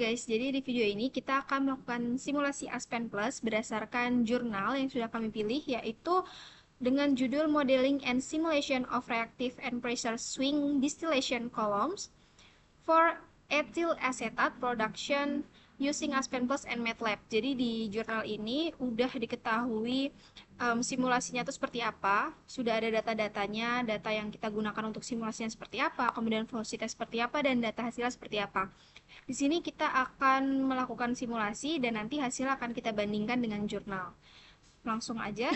guys, jadi di video ini kita akan melakukan simulasi Aspen Plus berdasarkan jurnal yang sudah kami pilih, yaitu dengan judul Modeling and Simulation of Reactive and Pressure Swing Distillation Columns for Ethyl Acetate Production Using Aspen Plus and MATLAB. Jadi di jurnal ini udah diketahui simulasinya itu seperti apa, sudah ada data-datanya, data yang kita gunakan untuk simulasinya seperti apa, kemudian velocity seperti apa, dan data hasilnya seperti apa. Di sini kita akan melakukan simulasi dan nanti hasil akan kita bandingkan dengan jurnal. Langsung aja.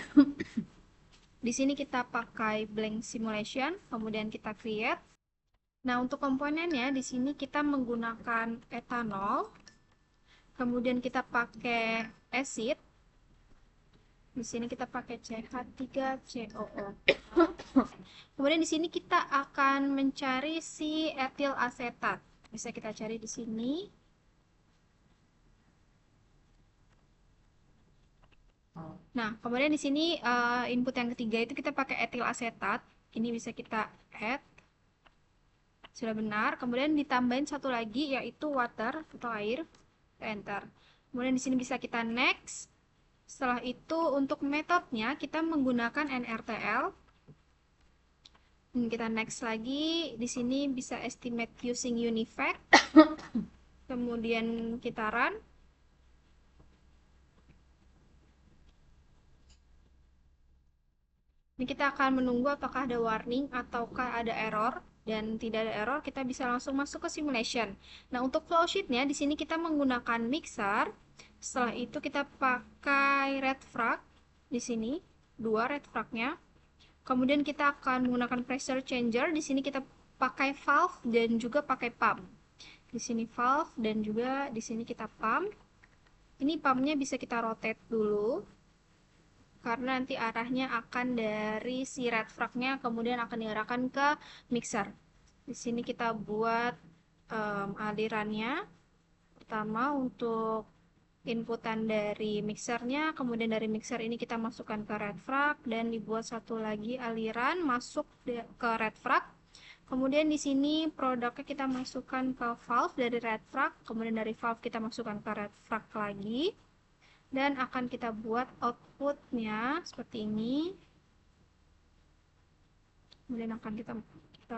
Di sini kita pakai blank simulation, kemudian kita create. Nah, untuk komponennya di sini kita menggunakan etanol, kemudian kita pakai acid. Di sini kita pakai CH3COO. Kemudian di sini kita akan mencari si etil asetat. Bisa kita cari di sini. Nah, kemudian di sini input yang ketiga itu kita pakai etil asetat. Ini bisa kita add. Sudah benar. Kemudian ditambahin satu lagi yaitu water atau air. Enter. Kemudian di sini bisa kita next. Setelah itu untuk metodenya kita menggunakan NRTL. Kita next lagi. Di sini bisa estimate using Unifact. Kemudian kita run. Ini kita akan menunggu apakah ada warning ataukah ada error. Dan tidak ada error, kita bisa langsung masuk ke simulation. Nah, untuk flowsheetnya di sini kita menggunakan mixer. Setelah itu kita pakai red frag di sini, 2 red fragnya. Kemudian kita akan menggunakan pressure changer. Di sini kita pakai valve dan juga pakai pump. Di sini valve dan juga di sini kita pump. Ini pumpnya bisa kita rotate dulu karena nanti arahnya akan dari si red fragnya kemudian akan diarahkan ke mixer. Di sini kita buat alirannya. Pertama untuk inputan dari mixernya, kemudian dari mixer ini kita masukkan ke red frag dan dibuat satu lagi aliran masuk ke red frag. Kemudian di sini produknya kita masukkan ke valve dari red frag, kemudian dari valve kita masukkan ke red frag lagi. Dan akan kita buat outputnya seperti ini. Kemudian akan kita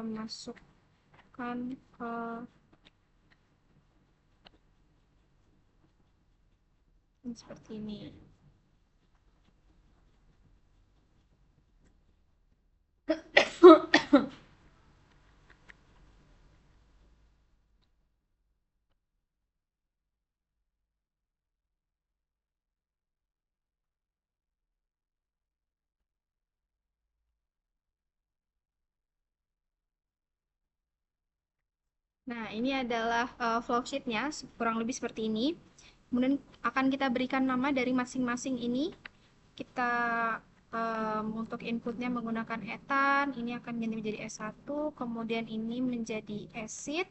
masukkan ke seperti ini. Nah, ini adalah flowsheetnya, kurang lebih seperti ini. Kemudian akan kita berikan nama dari masing-masing ini. Kita untuk inputnya menggunakan etan, ini akan ganti menjadi S1, kemudian ini menjadi acid.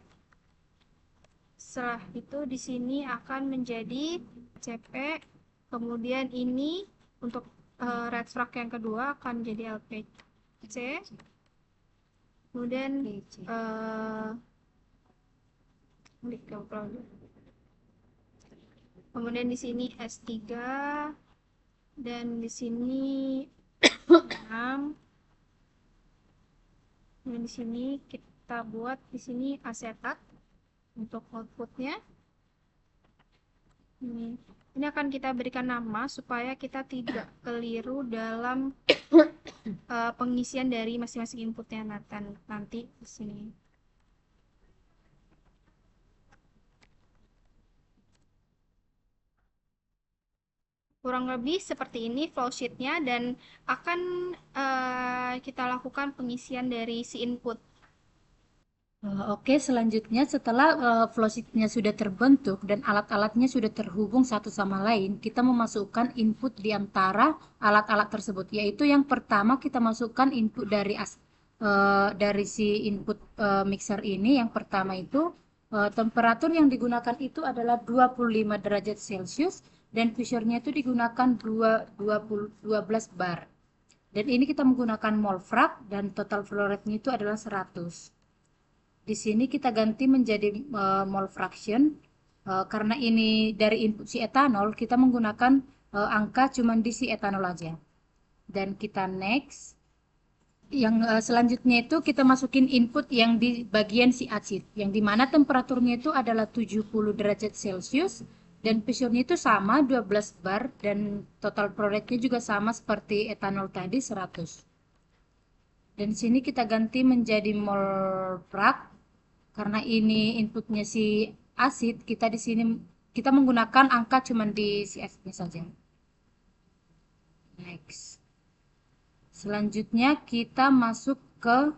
Setelah itu di sini akan menjadi CP, kemudian ini untuk red frag yang kedua akan menjadi LPC. Kemudian kemudian di sini S3 dan di sini 6. Dan di sini kita buat di sini asetat untuk outputnya. Ini akan kita berikan nama supaya kita tidak keliru dalam pengisian dari masing-masing inputnya nanti di sini. Kurang lebih seperti ini flowsheetnya dan akan kita lakukan pengisian dari si input. Oke, selanjutnya setelah flowsheet-nya sudah terbentuk dan alat-alatnya sudah terhubung satu sama lain, kita memasukkan input di antara alat-alat tersebut. Yaitu yang pertama kita masukkan input dari si input mixer ini. Yang pertama itu temperatur yang digunakan itu adalah 25 derajat Celcius dan pressure-nya itu digunakan 12 bar. Dan ini kita menggunakan mol frag dan total flow rate-nya itu adalah 100. Di sini kita ganti menjadi mole fraction Karena ini dari input si etanol, kita menggunakan angka cuman di si etanol aja. Dan kita next. Yang selanjutnya itu kita masukin input yang di bagian si acid, yang dimana temperaturnya itu adalah 70 derajat Celcius dan pressure-nya itu sama 12 bar dan total product-nya juga sama seperti etanol tadi 100. Dan di sini kita ganti menjadi mol prak karena ini inputnya si acid, kita di sini kita menggunakan angka cuman di si acid-nya saja. Next. Selanjutnya kita masuk ke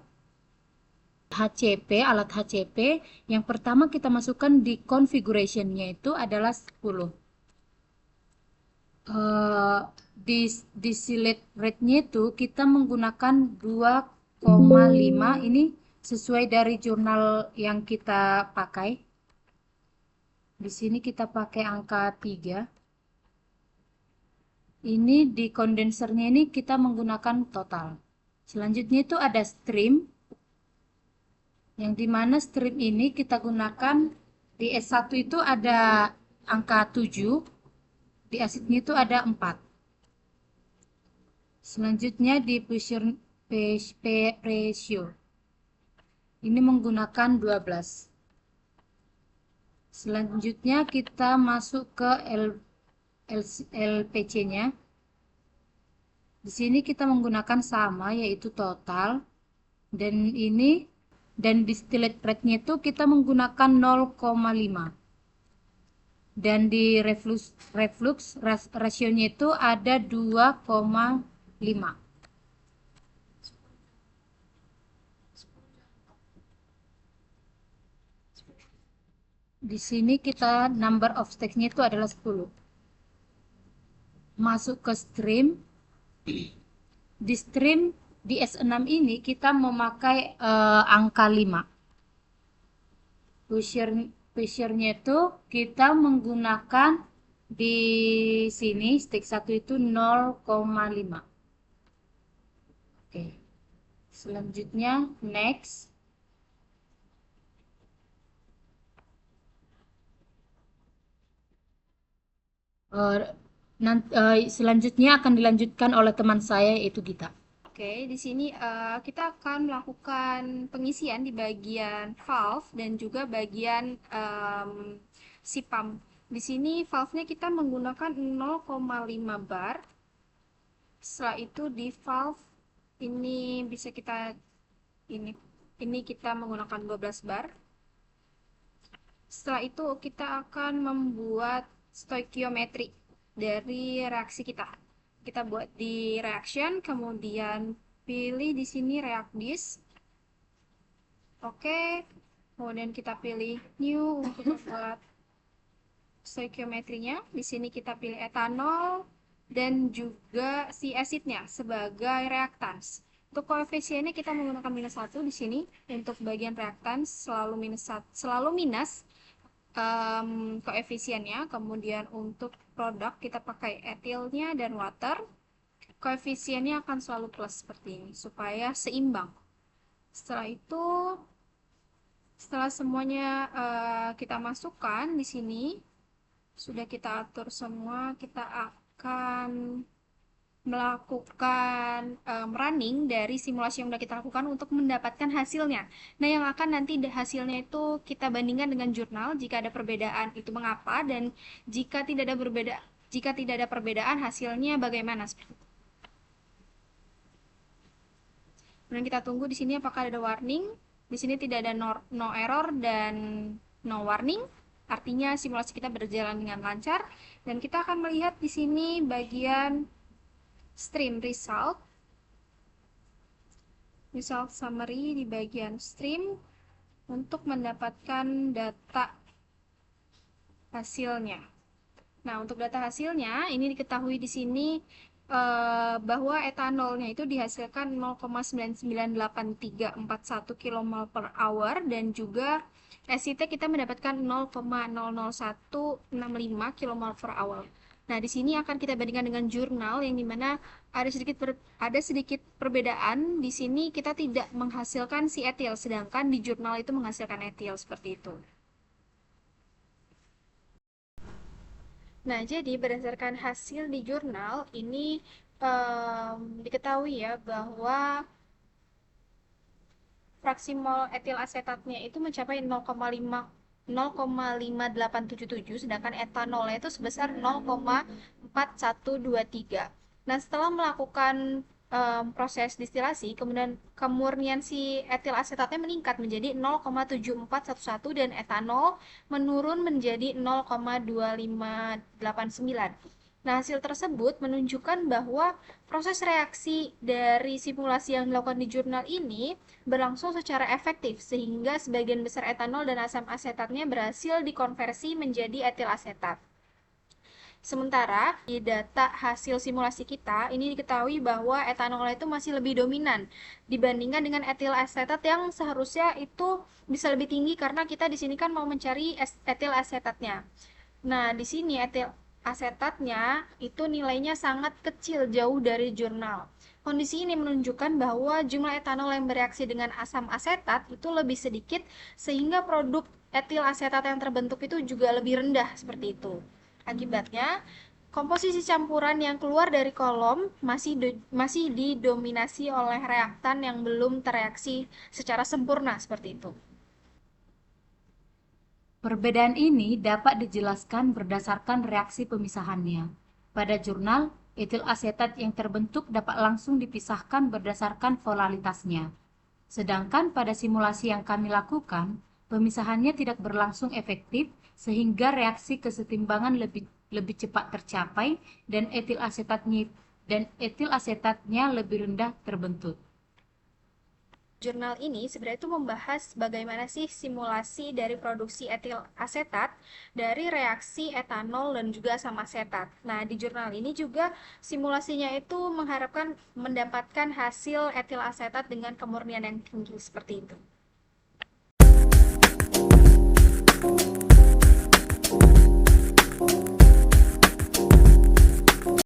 HCP, alat HCP. Yang pertama kita masukkan di configuration-nya itu adalah 10. Di distillate rate-nya itu kita menggunakan 2,5. Ini sesuai dari jurnal yang kita pakai. Di sini kita pakai angka 3. Ini di kondensernya ini kita menggunakan total. Selanjutnya itu ada stream. Yang dimana stream ini kita gunakan di S1 itu ada angka 7, di asidnya itu ada 4. Selanjutnya di pressure ini menggunakan 12. Selanjutnya kita masuk ke LPC-nya. Di sini kita menggunakan sama yaitu total dan ini dan distillate rate-nya itu kita menggunakan 0,5. Dan di reflux rasionya itu ada 2,5. Di sini kita number of stakes-nya itu adalah 10. Masuk ke stream. Di stream di S6 ini kita memakai angka 5. Pressure-nya itu kita menggunakan di sini stek 1 itu 0,5. Oke. Selanjutnya next. Selanjutnya akan dilanjutkan oleh teman saya yaitu Gita. Oke, di sini kita akan melakukan pengisian di bagian valve dan juga bagian si pump. Di sini valve-nya kita menggunakan 0,5 bar. Setelah itu di valve ini bisa kita ini kita menggunakan 12 bar. Setelah itu kita akan membuat stoikiometri dari reaksi kita. Kita buat di reaction, kemudian pilih di sini react this. Oke, kemudian kita pilih new untuk membuat stoikiometrinya. Di sini kita pilih etanol dan juga si asidnya sebagai reaktans. Untuk koefisiennya kita menggunakan -1 di sini. Untuk bagian reaktans selalu minus koefisiennya. Kemudian untuk produk kita pakai etilnya dan water. Koefisiennya akan selalu plus seperti ini supaya seimbang. Setelah itu, setelah semuanya kita masukkan di sini, sudah kita atur semua, kita akan melakukan running dari simulasi yang sudah kita lakukan untuk mendapatkan hasilnya. Nah, yang akan nanti hasilnya itu kita bandingkan dengan jurnal. Jika ada perbedaan itu mengapa, dan jika tidak ada perbedaan hasilnya bagaimana. Kemudian kita tunggu di sini apakah ada warning. Di sini tidak ada no error dan no warning. Artinya simulasi kita berjalan dengan lancar. Dan kita akan melihat di sini bagian stream result summary di bagian stream untuk mendapatkan data hasilnya. Nah, untuk data hasilnya ini diketahui di sini bahwa etanolnya itu dihasilkan 0,99841 kmol per hour dan juga SIT kita mendapatkan 0,00165 kmol per hour. Nah, di sini akan kita bandingkan dengan jurnal yang dimana ada sedikit perbedaan. Di sini kita tidak menghasilkan si etil, sedangkan di jurnal itu menghasilkan etil seperti itu. Nah, jadi berdasarkan hasil di jurnal ini diketahui ya bahwa fraksi mol etil asetatnya itu mencapai 0,5877, sedangkan etanolnya itu sebesar 0,4123. Nah, setelah melakukan proses distilasi, kemudian kemurnian si etil asetatnya meningkat menjadi 0,7411 dan etanol menurun menjadi 0,2589. Nah, hasil tersebut menunjukkan bahwa proses reaksi dari simulasi yang dilakukan di jurnal ini berlangsung secara efektif, sehingga sebagian besar etanol dan asam asetatnya berhasil dikonversi menjadi etil asetat. Sementara di data hasil simulasi kita, ini diketahui bahwa etanol itu masih lebih dominan dibandingkan dengan etil asetat yang seharusnya itu bisa lebih tinggi karena kita di sini kan mau mencari etil asetatnya. Nah, di sini etil asetatnya itu nilainya sangat kecil jauh dari jurnal. Kondisi ini menunjukkan bahwa jumlah etanol yang bereaksi dengan asam asetat itu lebih sedikit sehingga produk etil asetat yang terbentuk itu juga lebih rendah seperti itu. Akibatnya, komposisi campuran yang keluar dari kolom masih didominasi oleh reaktan yang belum tereaksi secara sempurna seperti itu. Perbedaan ini dapat dijelaskan berdasarkan reaksi pemisahannya. Pada jurnal, etil asetat yang terbentuk dapat langsung dipisahkan berdasarkan polaritasnya. Sedangkan pada simulasi yang kami lakukan, pemisahannya tidak berlangsung efektif sehingga reaksi kesetimbangan lebih cepat tercapai dan etil asetatnya lebih rendah terbentuk. Jurnal ini sebenarnya itu membahas bagaimana sih simulasi dari produksi etil asetat dari reaksi etanol dan juga asam asetat. Nah, di jurnal ini juga simulasinya itu mengharapkan mendapatkan hasil etil asetat dengan kemurnian yang tinggi seperti itu.